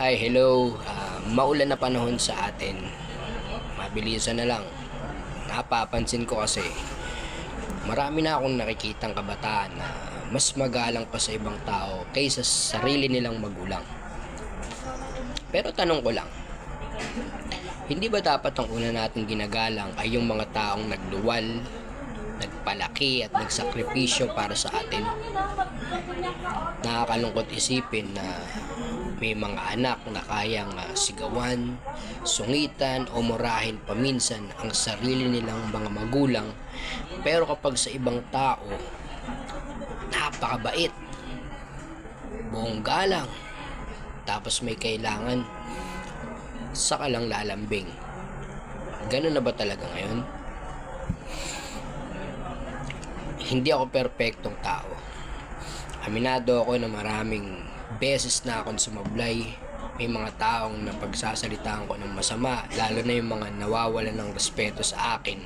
Hi, hello. Maulan na panahon sa atin. Mabilisan na lang. Napapansin ko kasi marami na akong nakikitang kabataan na mas magalang pa sa ibang tao kaysa sa sarili nilang magulang. Pero tanong ko lang, hindi ba dapat ang una nating ginagalang ay yung mga taong nagluwal, nagpalaki at nagsakripisyo para sa atin? Nakakalungkot isipin na may mga anak na kayang sigawan, sungitan o murahin paminsan ang sarili nilang mga magulang, pero kapag sa ibang tao, napakabait, buong galang, tapos may kailangan, saka lang lalambing. Ganun na ba talaga ngayon? Hindi ako perpektong tao. Aminado ako na maraming beses na akong sumablay. May mga taong napagsasalitaan ko ng masama, lalo na yung mga nawawalan ng respeto sa akin.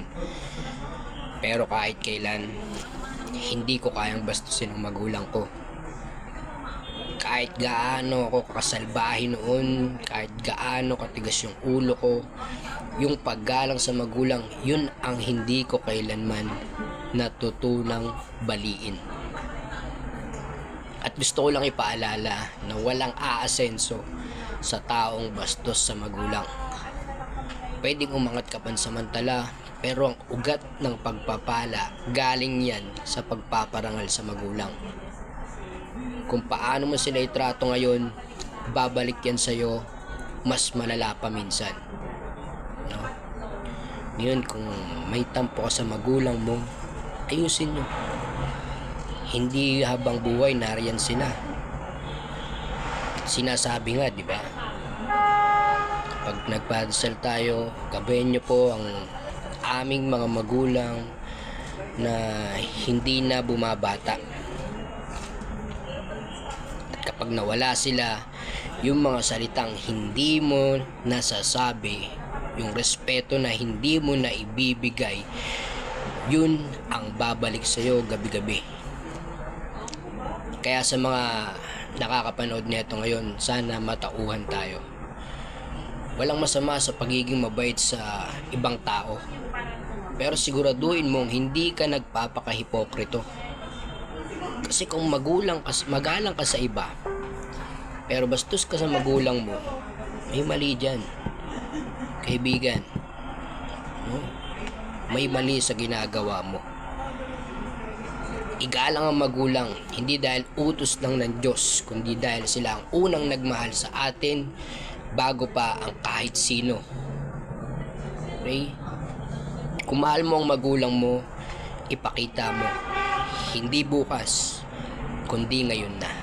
Pero kahit kailan, hindi ko kayang bastusin ang magulang ko. Kahit gaano ako kakasalbahin noon, kahit gaano katigas yung ulo ko, yung paggalang sa magulang, yun ang hindi ko kailanman natutunang baliin. At gusto ko lang ipaalala na walang aasenso sa taong bastos sa magulang. Pwedeng umangat ka pansamantala, pero ang ugat ng pagpapala galing yan sa pagpaparangal sa magulang. Kung paano mo sila itrato ngayon, babalik yan sa'yo mas malala pa minsan. No? Ngayon, kung may tampo ka sa magulang mo, ayusin nyo. Hindi habang buhay nariyan sila. Sinasabi nga, di ba? Pag nagpadasal tayo, gabayan nyo po ang aming mga magulang na hindi na bumabata. At kapag nawala sila, yung mga salitang hindi mo nasasabi, yung respeto na hindi mo na ibibigay, yun ang babalik sa'yo gabi-gabi. Kaya sa mga nakakapanood nito ngayon, sana matauhan tayo. Walang masama sa pagiging mabait sa ibang tao, pero siguraduhin mong hindi ka nagpapakahipokrito. Kasi kung magalang ka sa iba, pero bastos ka sa magulang mo, may mali dyan, kaibigan. No? May mali sa ginagawa mo. Igalang ang magulang, hindi dahil utos lang ng Diyos, kundi dahil sila ang unang nagmahal sa atin bago pa ang kahit sino. Okay? Kung mahal mo ang magulang mo, ipakita mo. Hindi bukas, kundi ngayon na.